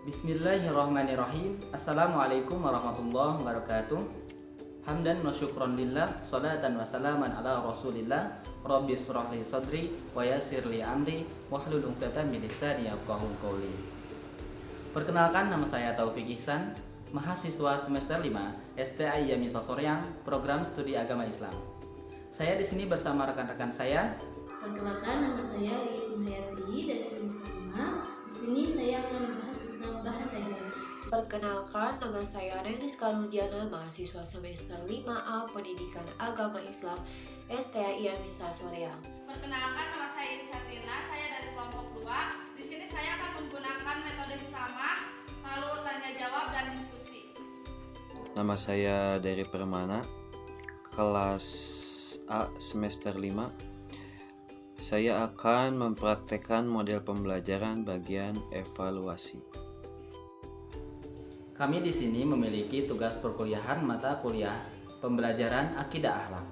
Bismillahirrahmanirrahim. Assalamualaikum warahmatullahi wabarakatuh. Hamdan wa syukran lillah, salatan wa salaman ala rasulillah. Rabbi shrah li sadri wa yassir li amri wahlul 'uqdatam min lisani yafqahu qawli. Perkenalkan, nama saya Taufik Ihsan, mahasiswa semester 5 STI Yami Sasoryang, program studi agama Islam. Saya di sini bersama rekan-rekan saya. Perkenalkan, nama saya Liis Nurhayati dari semester 5. Di sini saya akan membahas tentang bahan ajar. Perkenalkan, nama saya Reniska Nurjana, mahasiswa semester 5A Pendidikan Agama Islam STI Yami Sasoryang. Perkenalkan, nama saya Irsatina, saya dari kelompok 2. Di sini saya akan menggunakan metode ceramah, lalu tanya jawab dan diskusi. Nama saya Dari Permana, kelas A semester 5. Saya akan mempraktekkan model pembelajaran bagian evaluasi. Kami di sini memiliki tugas perkuliahan mata kuliah pembelajaran akidah akhlak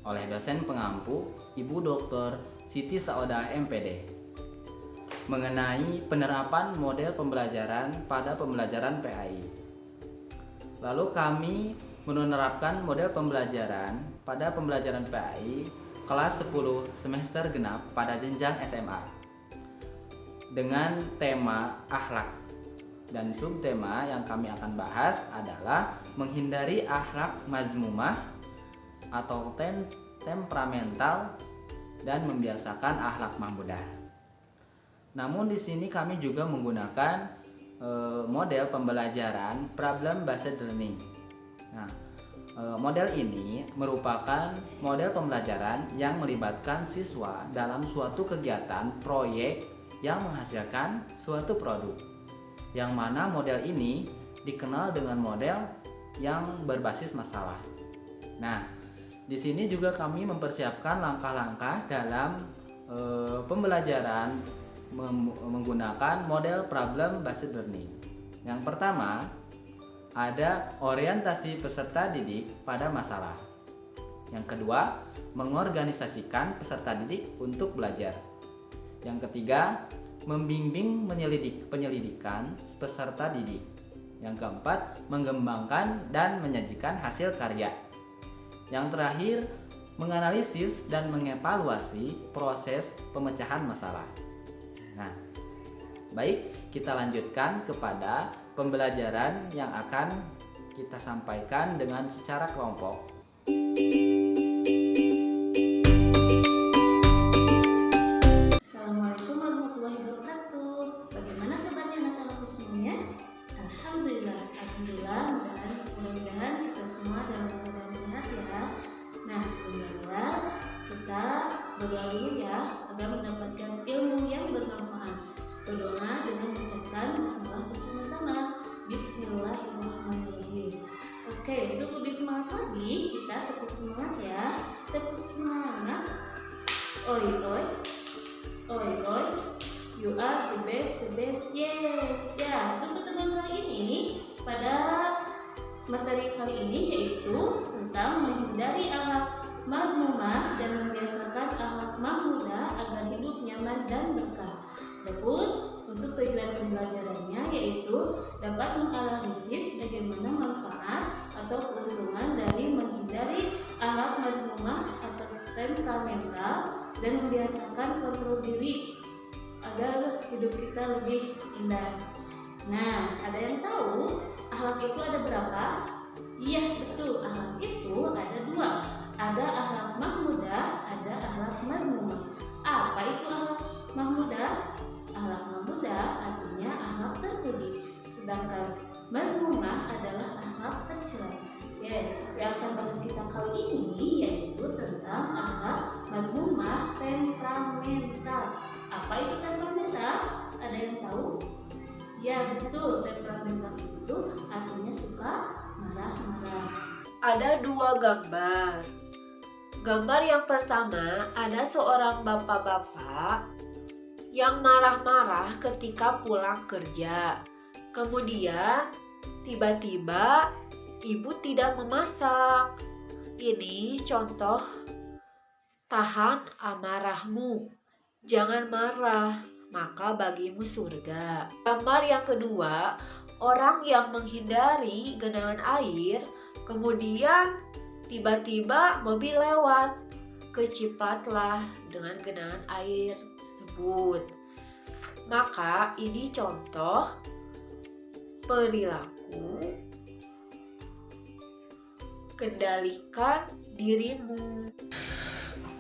oleh dosen pengampu Ibu Dr. Siti Saodah MPD mengenai penerapan model pembelajaran pada pembelajaran PAI. Lalu kami menerapkan model pembelajaran pada pembelajaran PAI kelas 10 semester genap pada jenjang SMA dengan tema akhlak, dan subtema yang kami akan bahas adalah menghindari akhlak mazmumah atau temperamental dan membiasakan akhlak mahmudah. Namun di sini kami juga menggunakan model pembelajaran problem based learning. Nah, model ini merupakan model pembelajaran yang melibatkan siswa dalam suatu kegiatan proyek yang menghasilkan suatu produk, yang mana model ini dikenal dengan model yang berbasis masalah. Nah, di sini juga kami mempersiapkan langkah-langkah dalam pembelajaran menggunakan model problem based learning. Yang pertama, ada orientasi peserta didik pada masalah. Yang kedua, mengorganisasikan peserta didik untuk belajar. Yang ketiga, membimbing penyelidikan peserta didik. Yang keempat, mengembangkan dan menyajikan hasil karya. Yang terakhir, menganalisis dan mengevaluasi proses pemecahan masalah. Nah, baik, kita lanjutkan kepada pembelajaran yang akan kita sampaikan dengan secara kelompok. Assalamualaikum warahmatullahi wabarakatuh. Bagaimana kabarnya anak-anakku semuanya? Alhamdulillah, mudah-mudahan kita semua dalam keadaan sehat ya. Nah, sebelumnya kita berdoa dulu ya agar mendapatkan ilmu yang bermanfaat. Berdoa dengan mengucapkan bismillah bersama-sama. Bismillahirrahmanirrahim. Oke, untuk lebih semangat lagi, kita tepuk semangat ya. Tepuk semangat. Oi oi. Oi oi. You are the best, yes. Ya, untuk pertemuan kali ini, pada materi kali ini yaitu tentang menghindari akhlak mazmumah dan membiasakan akhlak mahmudah agar hidup nyaman dan berkah. Adapun untuk tujuan pembelajarannya yaitu dapat menganalisis bagaimana manfaat atau keuntungan dari menghindari akhlak mazmumah atau temperamental dan membiasakan kontrol diri agar hidup kita lebih indah. Nah, ada yang tahu akhlak itu ada berapa? Iya, betul, akhlak itu ada 2. Ada akhlak mahmudah, ada akhlak mazmumah. Apa itu akhlak mahmudah? Akhlak mahmudah artinya akhlak terpuji, sedangkan mazmumah adalah akhlak tercela. Ya, yang akan bahas kita kali ini yaitu tentang akhlak mazmumah temperamental. Apa itu temperamental? Ada yang tahu? Ya, betul, temperamental itu artinya suka marah-marah. Ada 2 gambar. Gambar yang pertama, ada seorang bapak-bapak yang marah-marah ketika pulang kerja. Kemudian, tiba-tiba ibu tidak memasak. Ini contoh tahan amarahmu. Jangan marah, maka bagimu surga. Gambar yang kedua, orang yang menghindari genangan air, kemudian tiba-tiba mobil lewat, kecipratlah dengan genangan air tersebut. Maka ini contoh perilaku kendalikan dirimu.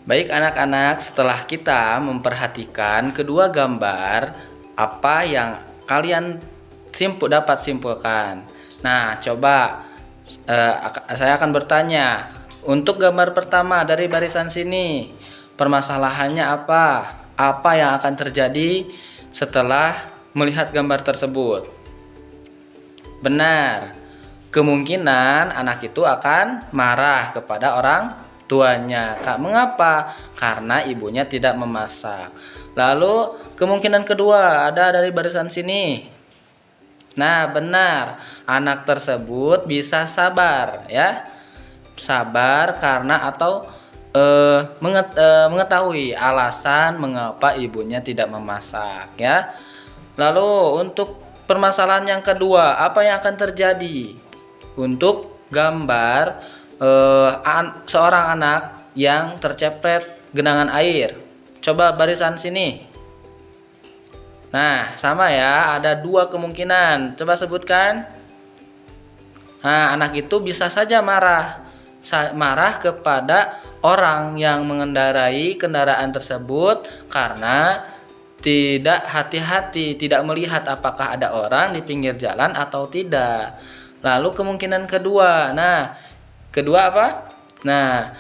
Baik anak-anak, setelah kita memperhatikan kedua gambar, apa yang kalian dapat simpulkan? Nah, coba saya akan bertanya. Untuk gambar pertama dari barisan sini, permasalahannya apa? Apa yang akan terjadi setelah melihat gambar tersebut? Benar, kemungkinan anak itu akan marah kepada orang tuanya. Mengapa? Karena ibunya tidak memasak. Lalu kemungkinan kedua ada dari barisan sini. Nah, benar, anak tersebut bisa sabar, ya. Sabar karena atau mengetahui alasan mengapa ibunya tidak memasak, ya. Lalu untuk permasalahan yang kedua, apa yang akan terjadi? Untuk gambar seorang anak yang tercepret genangan air. Coba barisan sini. Nah, sama ya, ada dua kemungkinan. Coba sebutkan. Nah, anak itu bisa saja marah kepada orang yang mengendarai kendaraan tersebut karena tidak hati-hati, tidak melihat apakah ada orang di pinggir jalan atau tidak. Lalu kemungkinan kedua. Nah, kedua apa? Nah,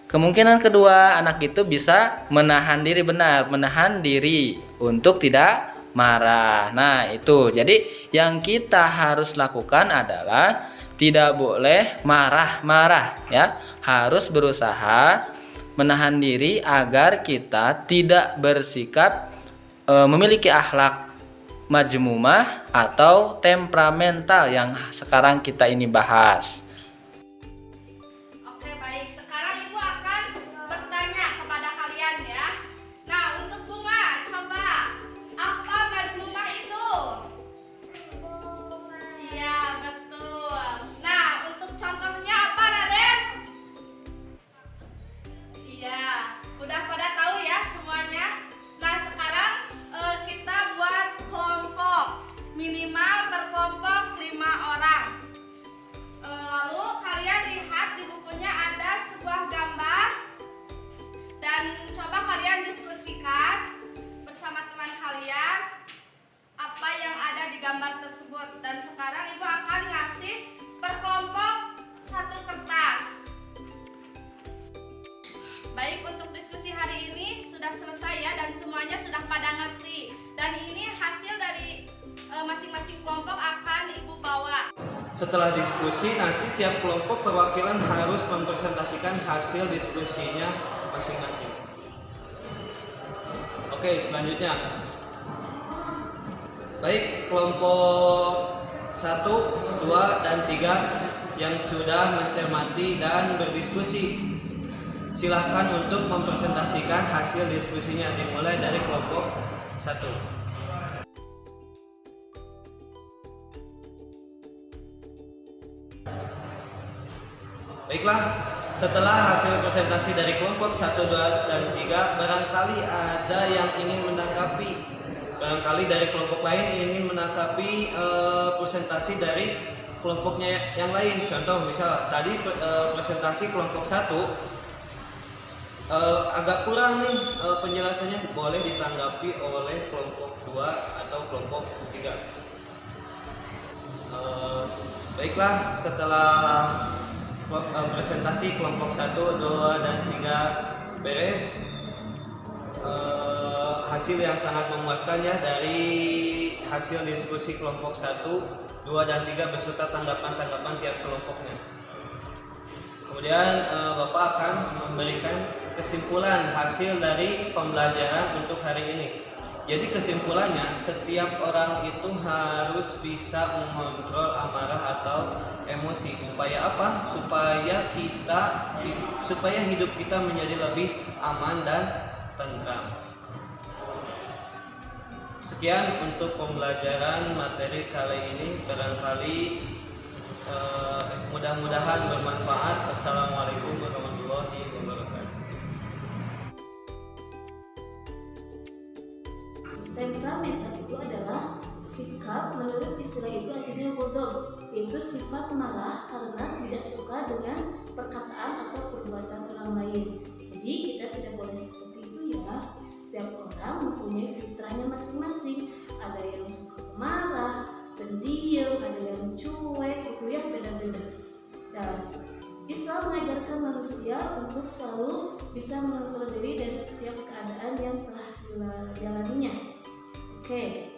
kemungkinan kedua, anak itu bisa menahan diri, benar, menahan diri untuk tidak marah. Nah, itu. Jadi yang kita harus lakukan adalah tidak boleh marah-marah, ya. Harus berusaha menahan diri agar kita tidak bersikap memiliki akhlak majmumah atau temperamental yang sekarang kita ini bahas. Oke, baik. Sekarang Ibu akan bertanya kepada kalian ya. Nah, untuk Bunga, coba apa majmumah itu? Iya, betul. Nah, untuk contohnya apa, Raden? Iya, udah pada tahu ya semuanya. Nah, sekarang kita buat kelompok. Minimal per kelompok 5 orang. Lalu kalian lihat di bukunya ada sebuah gambar dan coba kalian diskusikan bersama teman kalian apa yang ada di gambar tersebut. Dan sekarang Ibu akan ngasih per kelompok 1 kertas. Baik, untuk diskusi hari ini sudah selesai ya, dan semuanya sudah pada ngerti. Dan ini hasil dari masing-masing kelompok akan Ibu bawa. Setelah diskusi, nanti tiap kelompok perwakilan harus mempresentasikan hasil diskusinya masing-masing. Oke, selanjutnya. Baik, kelompok 1, 2, dan 3 yang sudah mencermati dan berdiskusi, silahkan untuk mempresentasikan hasil diskusinya, dimulai dari kelompok 1. Baiklah, setelah hasil presentasi dari kelompok 1, 2, dan 3, barangkali ada yang ingin menanggapi. Barangkali dari kelompok lain ingin menanggapi presentasi dari kelompoknya yang lain. Contoh, misal tadi presentasi kelompok 1 agak kurang nih penjelasannya, boleh ditanggapi oleh kelompok 2 atau kelompok 3. Baiklah, setelah presentasi kelompok 1, 2, dan 3 beres, hasil yang sangat memuaskan ya dari hasil diskusi kelompok 1, 2, dan 3 beserta tanggapan-tanggapan tiap kelompoknya. Kemudian Bapak akan memberikan kesimpulan hasil dari pembelajaran untuk hari ini. Jadi kesimpulannya, setiap orang itu harus bisa mengontrol amarah atau emosi. Supaya apa? Supaya hidup kita menjadi lebih aman dan tentram. Sekian untuk pembelajaran materi kali ini. Barangkali mudah-mudahan bermanfaat. Assalamualaikum warahmatullahi wabarakatuh. Temperamental itu adalah sikap, menurut istilah itu artinya ghadab, yaitu sifat marah karena tidak suka dengan perkataan atau perbuatan orang lain. Jadi kita tidak boleh seperti itu ya. Setiap orang mempunyai fitrahnya masing-masing. Ada yang suka marah, pendiam, ada yang cuek, itu ya beda-beda. Nah, Islam mengajarkan manusia untuk selalu bisa mengontrol diri dari setiap keadaan yang telah dijalaninya. Oke,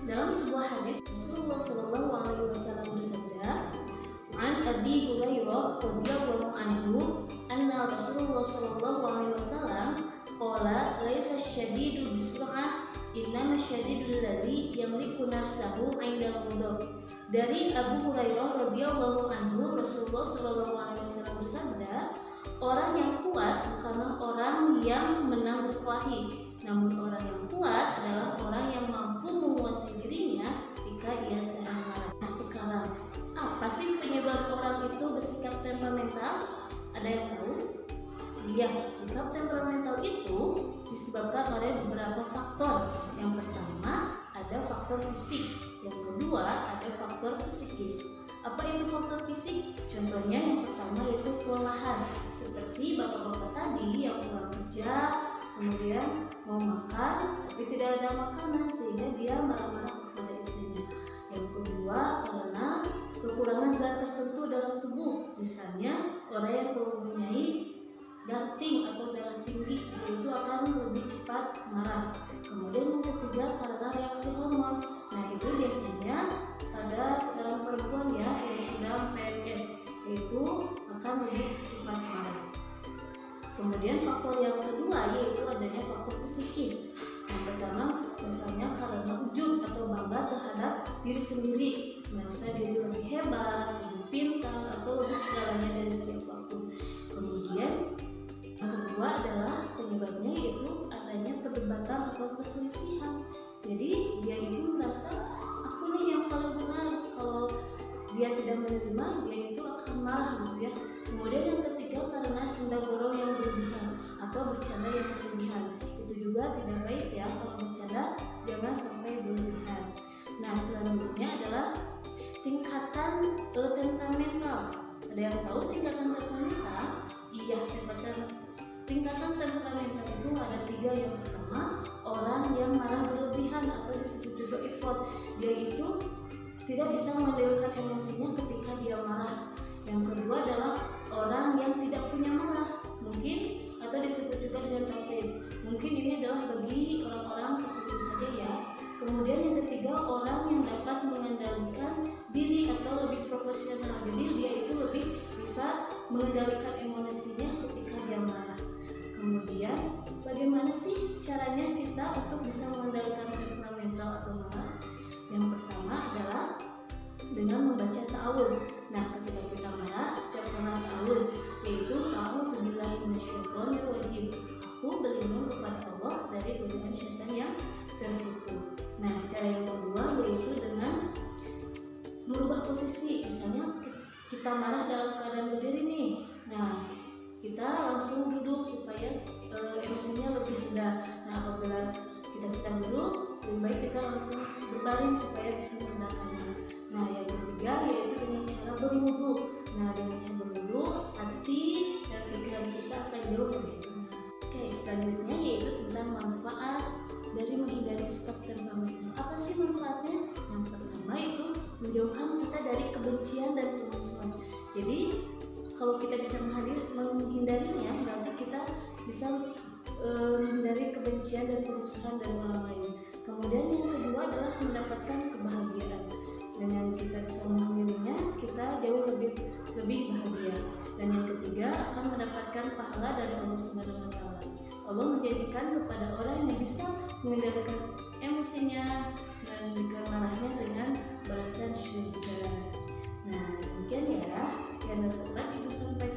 dalam sebuah hadis Rasulullah SAW bersabda, "An Abi Hurairah radhiyallahu anhu, anna Rasulullah SAW qala laisa syadidu bisur'ah, innama syadidul ladzi yamliku nafsahu 'inda ghadab." Dari Abu Hurairah radhiyallahu anhu, Rasulullah SAW bersabda, orang yang kuat bukanlah orang yang menang berkelahi, namun orang yang kuat adalah orang yang mampu menguasai dirinya ketika ia sedang marah. Nah, sekarang apa sih penyebab orang itu bersikap temperamental? Ada yang tahu? Iya, sikap temperamental itu disebabkan oleh beberapa faktor. Yang pertama ada faktor fisik, yang kedua ada faktor psikis. Apa itu faktor fisik? Contohnya yang pertama yaitu kelelahan, seperti bapak-bapak tadi yang pulang kerja kemudian mau makan tapi tidak ada makanan sehingga dia marah-marah kepada istrinya. Yang kedua karena kekurangan zat tertentu dalam tubuh, misalnya orang yang mempunyai darting atau darah tinggi itu akan lebih cepat marah. Kemudian yang ketiga karena reaksi hormon. Nah itu biasanya pada seorang perempuan ya yang sedang PMS, yaitu akan lebih cepat marah. Kemudian faktor yang kedua yaitu adanya faktor psikis. Yang pertama misalnya karena ujub atau bangga terhadap diri sendiri, merasa diri lebih hebat, lebih pintar atau lebih segalanya dari siapapun. Kemudian yang kedua adalah penyebabnya yaitu adanya perdebatan atau perselisihan. Jadi dia itu merasa aku nih yang paling benar, kalau dia tidak menerima dia itu akan marah gitu ya. Kemudian yang ketiga karena senda borong yang berlebihan atau bercanda yang berlebihan. Itu juga tidak baik ya, kalau bercanda jangan sampai berlebihan. Nah selanjutnya adalah tingkatan temperamental. Ada yang tahu tingkatan temperamental? Iya, tingkatan temperamental itu ada 3. Yang pertama orang yang marah berlebihan atau disebut juga ifrat. Dia itu tidak bisa mengendalikan emosinya ketika dia marah. Yang kedua adalah orang yang tidak punya marah, mungkin atau disebut juga dengan taklid. Mungkin ini adalah bagi orang-orang tertentu saja ya. Kemudian yang ketiga orang yang dapat mengendalikan diri atau lebih profesional. Jadi dia itu lebih bisa mengendalikan emosinya ketika dia marah. Kemudian bagaimana sih caranya kita untuk bisa mengendalikan temperamental atau marah? Yang pertama adalah dengan membaca ta'awudz. Nah, ketika kita marah, ucapkanlah ta'awudz, yaitu a'udzubillahi minasyaitonir rajim. Aku berlindung kepada Allah dari godaan syaitan yang terkutuk. Nah, cara yang kedua yaitu dengan merubah posisi. Misalnya kita marah dalam keadaan berdiri nih. Nah, kita langsung duduk supaya emosinya lebih rendah. Nah, apabila kita sedang duduk, lebih baik kita langsung berbaring supaya bisa meredakannya. Nah, yang ketiga yaitu dengan cara berwudu. Nah, dengan cara berwudu, hati dan pikiran kita akan jauh lebih tenang. Oke, selanjutnya yaitu tentang manfaat dari menghindari sikap temperamental. Apa sih manfaatnya? Yang pertama itu menjauhkan kita dari kebencian dan permusuhan. Jadi kalau kita bisa menghindarinya, berarti kita bisa menghindari kebencian dan permusuhan dari orang lain. Kemudian yang kedua adalah mendapatkan kebahagiaan. Dengan kita bisa menghindarinya, kita jauh lebih bahagia. Dan yang ketiga akan mendapatkan pahala dari Allah Subhanahu wa taala. Allah menjadikan kepada orang yang bisa mengendalikan emosinya dan mengendalikan marahnya dengan balasan syurga. Nah, demikian ya yang dapat Ibu sampaikan.